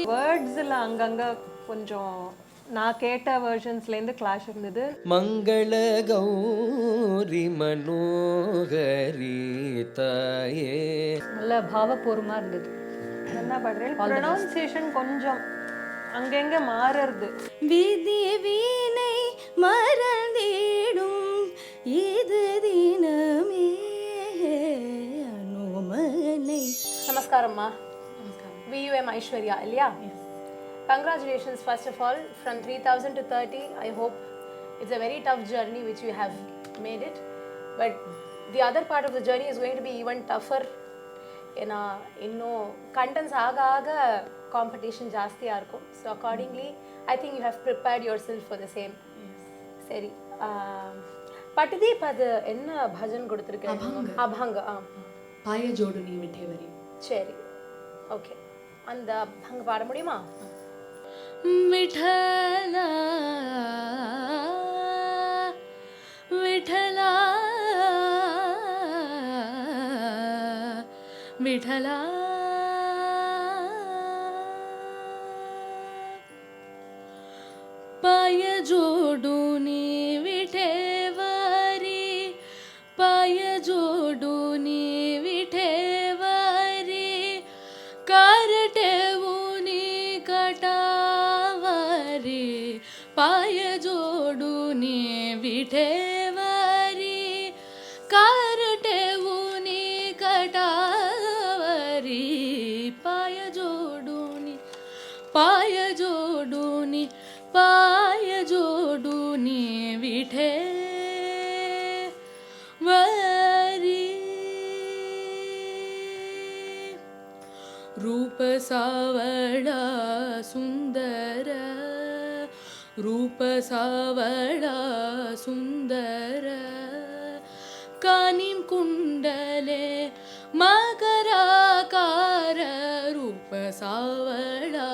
வேர்ட்ஸில் அங்கங்கே கொஞ்சம் நான் கேட்ட வெர்ஷன்ஸ்லேருந்து கிளாஷ் இருந்தது. மங்கள கௌரி மனோகரி தாயே நல்ல பாவபூர்வமாக இருந்தது. என்ன பண்ணுறேன், ப்ரொனவுன்சியேஷன் கொஞ்சம் அங்கங்கே மாறுறது. விதி வீணை மறந்திடும் இது தினமே அனுமனை. நமஸ்காரம்மா. VUM ஐஸ்வர்யா இல்லையா? Congratulations first of all, from 3000 to 30. I hope it's a very tough journey which you have made it, but the other part of the journey is going to be even tougher. ஏன்னா இன்னும் contents ஆக ஆக competition ஜாஸ்தியாக இருக்கும். So accordingly I think you have prepared your self for the same. சரி, பட்டுதீப் அது என்ன பஜன் கொடுத்துருக்கேன்? அபங்க. பாய ஜோடு நீ விட்டேவரி. சரி, ஓகே, அந்த அபங்க பாட முடியுமா? விட்டலா விட்டலா விட்டலா पाय जोडूनी विठेवारी पाय जोडूनी विठेवारी कारटेवूनी कटावारी पाय जोडूनी विठेवारी कारटेवूनी कटावारी पाय जोडूनी पाय जोडूनी पाय जोडूनी विठे वरी रूप सावळा सुंदर रूप सावळा सुंदर कानिं कुंडले मकराकार रूप सावळा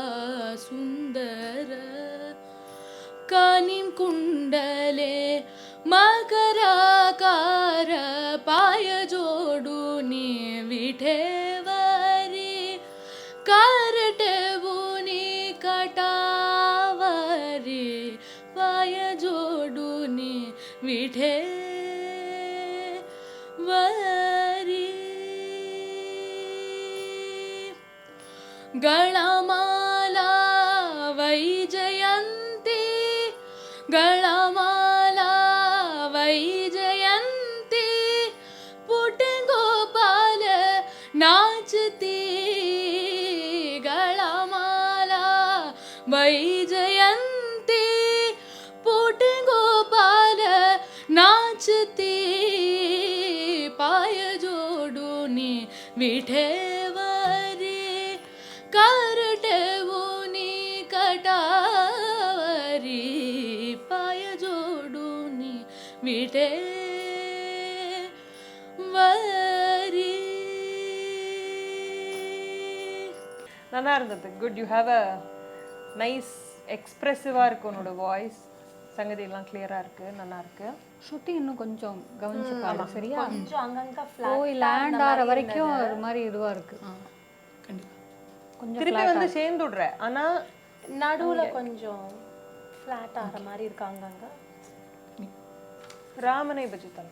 सुंदर कानिं कुंडले मकराकार पाय जोडूनी विठेवरी कारटेवूनी कटावरी पाय जोडूनी विठेवरी गळमाला वैजयंती गळमाला वैजयंती पुटगोपाल नाचती गळमाला वैजयंती पुटगोपाल नाचती पाय जोडूनी विठेवरी कारटेवूनी कटावरी पाय जोडूनी विठेवरी. நல்லா இருந்தது. Good. You have a nice எக்ஸ்ப்ரெசிவாக இருக்கு உன்னோட வாய்ஸ். சங்கதியெல்லாம் கிளியராக இருக்குது, நல்லா இருக்குது. ஸ்ருதி இன்னும் கொஞ்சம் கவனிச்சு பாரு, சரியா? கொஞ்சம் அங்கங்க போய் லேண்ட் ஆகிற வரைக்கும் ஒரு மாதிரி இதுவாக இருக்குது. கொஞ்சம் திருப்பி வந்து சேர்ந்து விடுற, ஆனால் நடுவுல கொஞ்சம் ஃப்ளாட் ஆகிற மாதிரி இருக்காங்க. ராமனை பஜித்தால்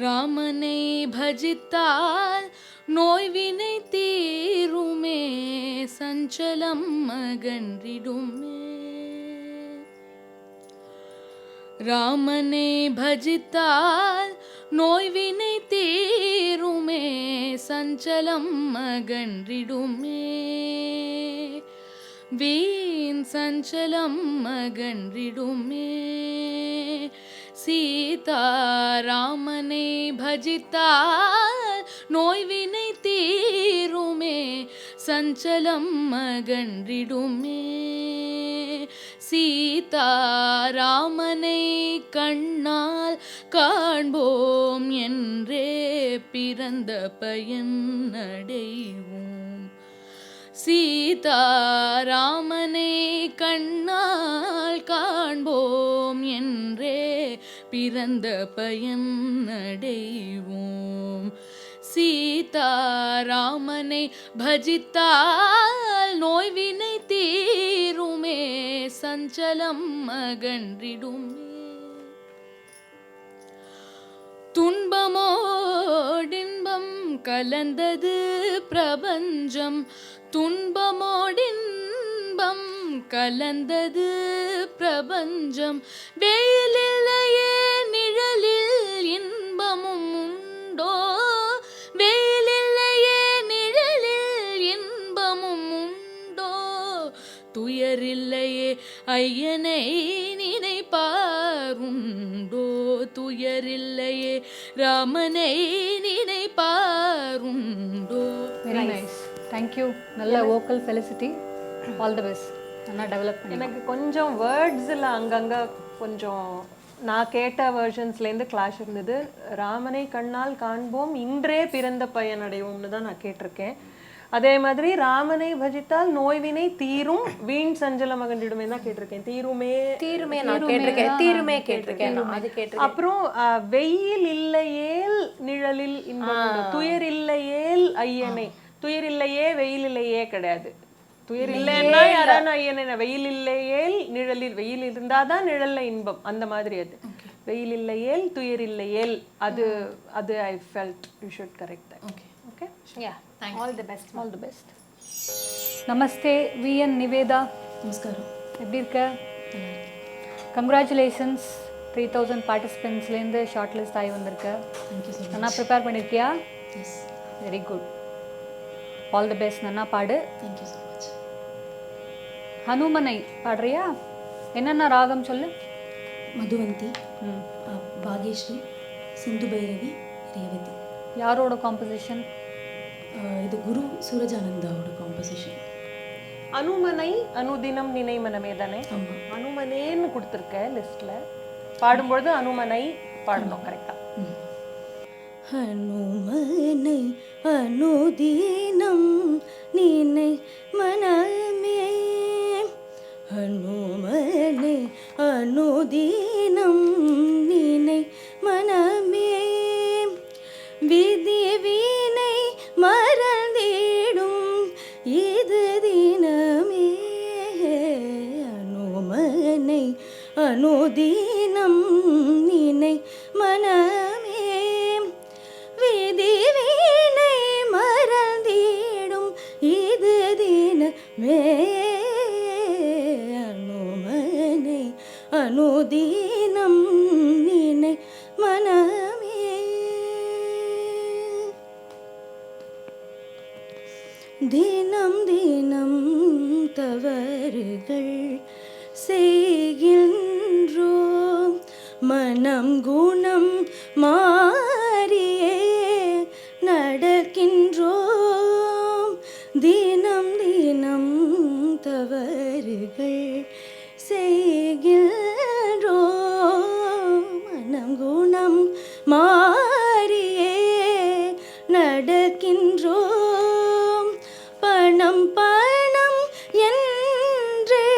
ராமனை பஜித்தால் நோய்வினை தீருமே சஞ்சலம் மகன்றிடுமே ராமனை பஜித்தால் நோய்வினை தீருமே சஞ்சலம் மகன்றிடுமே வீண் சஞ்சலம் மகன்றிடுமே சீதா ராமனை பஜித்தால் நோய்வினை தீருமே சஞ்சலம் மகன்றிடுமே சீதா ராமனை கண்ணால் காண்போம் என்றே பிறந்த பயன் அடைவோம் சீதா ராமனை கண்ணால் காண்போம் என்றே பிறந்த பயன் அடைவோம் சீதா ராமனை பஜித்தால் நோய்வினை தீ சஞ்சலம் அகன்றிடுமே. துன்பமோடின்பம் கலந்தது பிரபஞ்சம், துன்பமோடின்பம் கலந்தது பிரபஞ்சம். வெயிலில்லையே நிழலில் இன்பமும் உண்டோ, வெயிலில்லையே நிழலில் இன்பமும் உண்டோ. துயரில்லையே ஐயனை நினைப்பாருண்டோ, துயரில்லையே ராமனை நினைப்பாருண்டோ. Very nice, thank you. நல்ல vocal felicity, all the best. நல்லா டெவலப் பண்ணி. எனக்கு கொஞ்சம் வேர்ட்ஸில் அங்கங்கே கொஞ்சம் நான் கேட்ட வேர்ஷன்ஸ்லேருந்து கிளாஷ் இருந்தது. ராமனை கண்ணால் காண்போம் இன்றே பிறந்த பயன் அடைவோம்னு தான் நான் கேட்டிருக்கேன். அதே மாதிரி ராமனை பஜித்தால் நோய்வினை தீரும் வீண் சஞ்சலம் அகன்றிடுமே தான் கேட்டிருக்கேன். தீருமே நான் கேட்டிருக்கேன், தீருமே கேட்டிருக்கேன், அது கேட்டிருக்கேன். அப்புறம் வெயில் இல்லையேல் நிழலில் இன்பம் உண்டு, துயர் இல்லையேல் ஐயனை. துயர் இல்லையே வெயில் இல்லையே கிடையாது. துயர் இல்லைன்னா யாரான ஐயனை, வெயில் இல்லையேல் நிழலில், வெயில் இருந்தாதான் நிழல்ல இன்பம், அந்த மாதிரி. அது வெயில் இல்லையேல் துயர் இல்லையேல், அது அது I felt you should correct that. Okay Yeah, all the best. All the best. Namaste VN Nivetha, நமஸ்காரம். எப்படி இருக்க? கங்க்ராச்சுலேஷன்ஸ், 3000 பார்ட்டிசிபென்ட்ஸ்லேருந்து ஷார்ட் லிஸ்ட் ஆகி வந்திருக்க. Thank you so much. நல்லா ப்ரிப்பேர் பண்ணியிருக்கியா? Yes. Very good, all the best. நல்லா பாடு. Thank you so much. ஹனுமனை பாடுறியா? என்னென்ன ராகம் சொல்லு. மதுவந்தி, பாகேஸ்ரீ, சிந்து பைரவி, ரேவதி. யாரோட காம்போசிஷன்? இது குரு சூரஜானந்தாவோட காம்போசிஷன். அனுமனை அனுதினம் நினை மனமே தானே? ஆமாம். அனுமனேன்னு கொடுத்துருக்க லிஸ்ட்ல. பாடும்பொழுது அனுமனை பாடணும் கரெக்டா? ஹனுமனை அனுதினம் நினை மனமே, ஹனுமனை அனுதினம் நினை மனமே, விதி வீணை மறந்திடும் இது தினமே, அனுமனை அனுதினம் நினை மனமே, விதி வீணை மறந்திடும் இது தினமே, அனுமனை அனுதினம் நினை மனமே. தினம் தினம் தவறுகள் செய்கின்றோம், மனம் குணம் மாறியே நடக்கின்றோம், தினம் தினம் தவறுகள் செய்கின்றோம், மனம் குணம் மாறியே நடக்கின்றோம், பணம் பணம் என்றே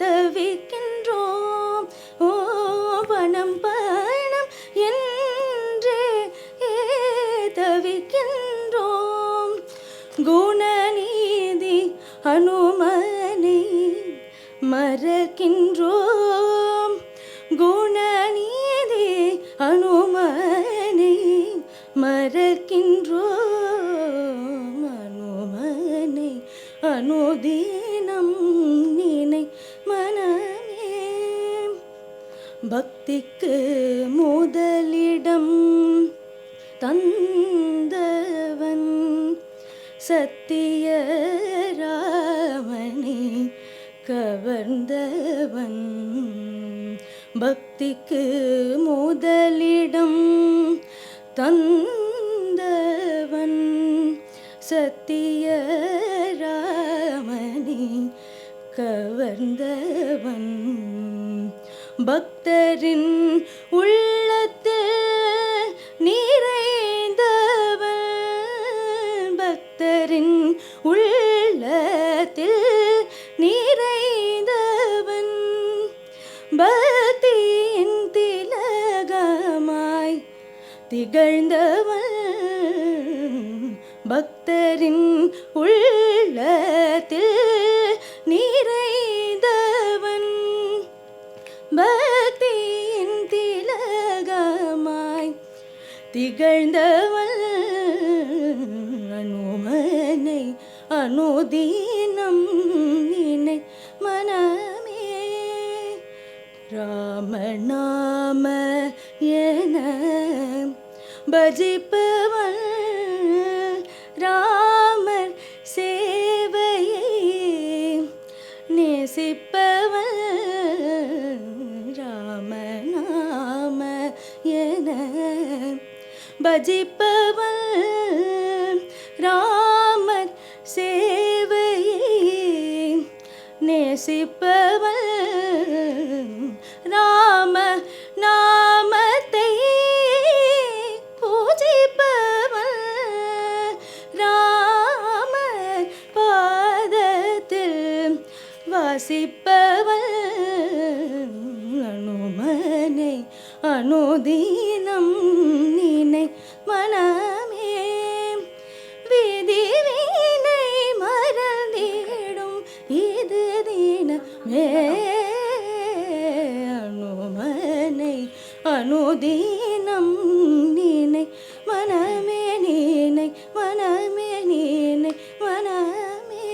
தவிக்கின்றோம், ஓ பணம் பணம் என்றே தவிக்கின்றோம், குணநீதி ஹனுமனை மறக்கின்றோம், குணநீதி ஹனுமனை மறக்கின்றோம், அனுமனை அனுதினம் நினை மனமே. பக்திக்கு முதலிடம் தந்தவன் சத்திய ராமனை கவர்ந்தவன், பக்திக்கு முதலிடம் தந்தவன் சத்திய ராமனை கவர்ந்தவன், பக்தரின் உள்ளத்தில் நிறைந்தவன், பக்தரின் உள்ளத்தில் நிறைந்தவன், பக்தியின் திலகமாய் திகழ்ந்தவன், பக்தரின் உள்ளத்தில் நிறைந்தவன், திகழ்ந்தவள் அனுமனை அனுதீனம் நினை மனமே ராமநாம என பஜிப்பவள் ராமர் சேவையை நேசிப்பவள் ராமநாம என பஜிப்பவள் ராமர் சேவையை நேசிப்பவள் ராம நாமத்தை பூஜிப்பவள் ராமர் பாதத்தில் வாசிப்பவள் அனுமனை அனுதீனம் நினை மனமே விதி வீணை மறந்திடும் இது தினமே அனுமனை அனுதீனம் நினை மனமே நினை மனமே நினை மனமே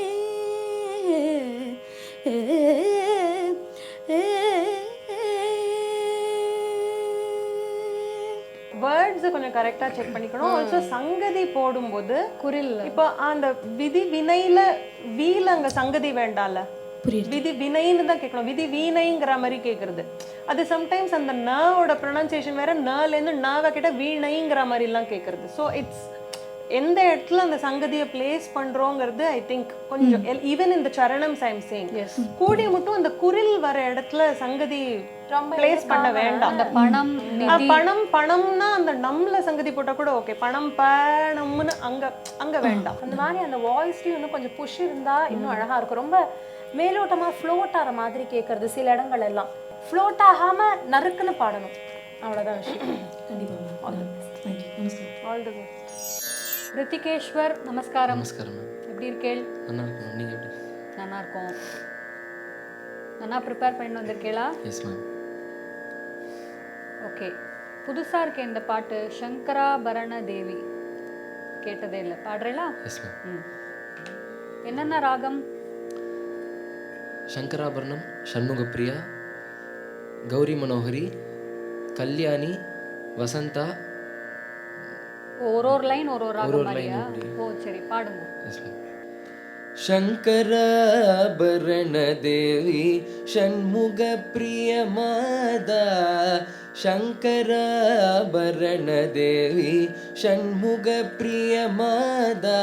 வேர்ட்ஸ் கொஞ்சம் கரெக்டா செக் பண்ணிக்கணும். ஆல்சோ சங்கதி போடும்போது குரில் இப்போ அந்த விதி வினையில வீல அங்க சங்கதி வேண்டால, விதி வினைன்னு தான் கேட்கணும். விதி வீணைங்கிற மாதிரி கேட்கறது அது சம்டைம்ஸ் அந்த நோட ப்ரொனன்சியேஷன் வேற, நல இருந்து நாவை கிட்ட வீணைங்கிற மாதிரி எல்லாம் கேட்கறது. ஸோ இட்ஸ் எந்த இடத்துல அந்த சங்கதியை பிளேஸ் பண்றோங்கிறது ஐ திங்க் கொஞ்சம் ஈவன் இந்த சரணம் ஐ எம் சேயிங் கூடி மட்டும் அந்த குரில் வர இடத்துல சங்கதி பிளேஸ் பண்ண வேண்டாம். அந்த பணம் பணம் பணம்னா அந்த நம்மல சங்கதி போட்டா கூட ஓகே, பணம் பணம்னு அங்க அங்க வேண்டாம். அந்த மாதிரி அந்த வாய்ஸ்லயும் இன்னும் கொஞ்சம் புஷ் இருந்தா இன்னும் அழகா இருக்கும். ரொம்ப மேலோட்டமா ஃப்ளோட் ஆகிற மாதிரி கேட்கறது சில இடங்கள் எல்லாம் ஃப்ளோட் ஆகாம நறுக்குன்னு பாடணும். அவ்வளவுதான் விஷயம். கண்டிப்பாக தேங்க்யூ. நமஸ்காரம். All the best. ரித்திகேஸ்வர் நமஸ்காரம். நமஸ்காரம் மேம். எப்படி இருக்கேள்? நல்லா இருக்கும். நீங்கள் எப்படி? நல்லா இருக்கோம். நல்லா ப்ரிப்பேர் பண்ணி வந்திருக்கேளா? Yes ma'am. ஓகே, புதுசாக இருக்கேன் இந்த பாட்டு. சங்கராபரண தேவி கேட்டதே இல்லை, பாடுறேளா? Yes ma'am. ம். என்னென்ன ராகம்? சங்கராபரணம், ஷண்முகப்பிரியா, கௌரி மனோகரி, கல்யாணி, வசந்தா. ஒரு ஒரு லைன் ஒரு ஒரு ராகம் line மாதிரியா? அப்படி. ஓ சரி, பாடுங்க. Yes ma'am. शङ्कराभरण देवी षण्मुखप्रिय मादा शङ्कराभरण देवी षण्मुखप्रिय मादा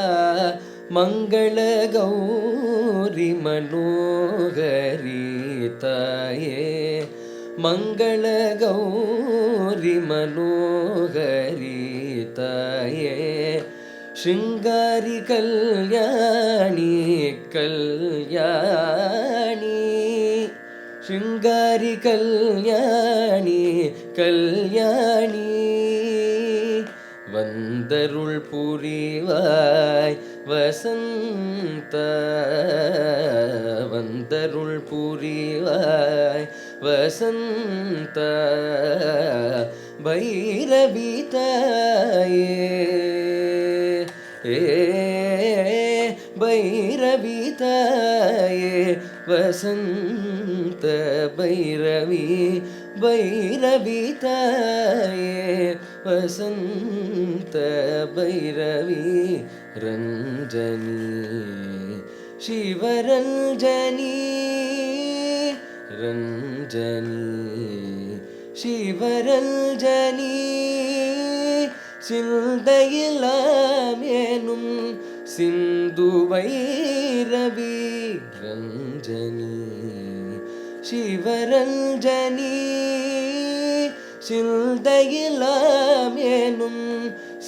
मङ्गलगौरि मनोहरि ताये मङ्गलगौरि मनोहरि ताये शृङ्गारि कल्याणी कल्याणी शृङ्गारि कल्याणी कल्याणी वन्दरुள் புரிவாய் வசந்த வந்தருள் புரிவாய் வசந்த பைரவி தாயே भैरवी ताये वसंत भैरवी भैरवी ताये वसंत भैरवी रंजनी शिवरंजनी रंजनी शिवरंजनी சிந்தையிலாம் ஏனும் சிந்து வைரவி ரஞ்சனி சிவரஞ்சனி சிந்தையிலாம் ஏனும்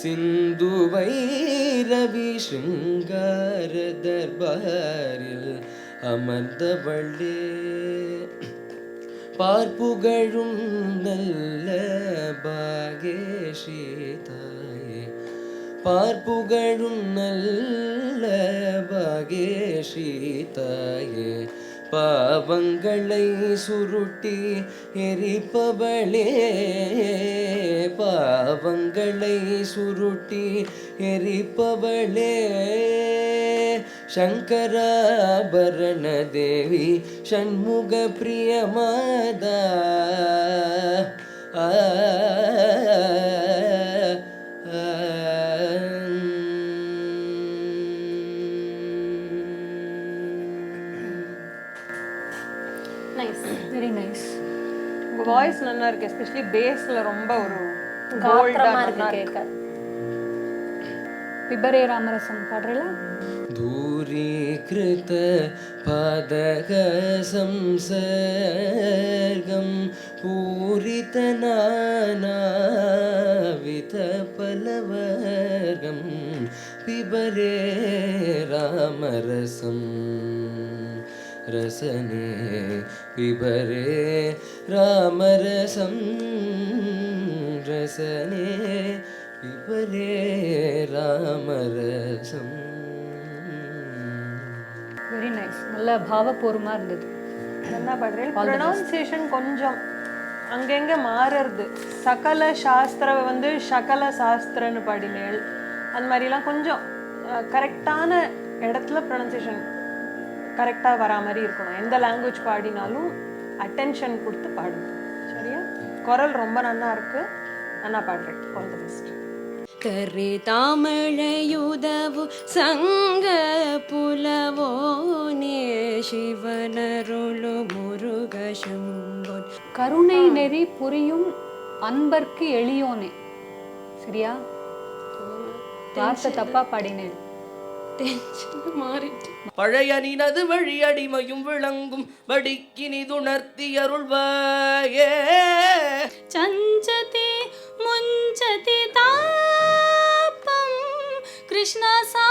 சிந்து வைரவி ஸ்ருங்கார தர்பாரில் அமர்ந்தவளே பார்ப்புகழும் நல்ல பாகேஷி தாயே பார்ப்புகழும் நல்ல பாகேஷிதாயே பாவங்களை சுருட்டி எரிப்பவளே பாவங்களை சுருட்டி எரிப்பவளே சங்கராபரண தேவி ஷண்முக பிரியமாதா Nice. Very nice. உங்க வாய்ஸ் நல்லா இருக்கு, எஸ்பெஷலி பேஸ்ல ரொம்ப ஒரு காத்திரமா இருக்கு கேட்க. பிபரே ராமரசம் பாடுறீங்களா? दूरीकृत पादक संसर्गं पूरितनानावितफलवर्गं पिबरे रामरसं रसने पिबरे रामरसं रसने पिबरे रामरसं. Very nice. நல்ல பாவபூர்வமா இருந்தது. என்ன பண்றேன், ப்ரொனவுன்சியேஷன் கொஞ்சம் அங்கங்க மாறுறது. சகல சாஸ்திர வந்து சகல சாஸ்திரன்னு பாடினேள், அந்த மாதிரிலாம் கொஞ்சம் கரெக்டான இடத்துல ப்ரொனன்சியேஷன் கரெக்டாக வரா மாதிரி இருக்கணும். எந்த லாங்குவேஜ் பாடினாலும் அட்டென்ஷன் கொடுத்து பாடுங்க, சரியா? குரல் ரொம்ப நல்லா இருக்கு, நல்லா பாடுறேன். All the best. ಕರೆ ತಾಮಳೆಯುದವು ಸಂಗ ಪುಲವೋನೇ ಶಿವನರುಳು ಮುರುಗ ಶಂಭುನ್. கருணை நெறி புரியும் அன்பர்க்கு எளியோனே. சரியா? வார்த்தை தப்பா பாடினேன். பழைய நினது வழி அடிமையும் விளங்கும் வடிக்கினிதுணர்த்தி அருள்வாயே ಚಂಚತಿ ಮುಂಚತಿ ತಾಪಂ ಕೃಷ್ಣ ಸಾ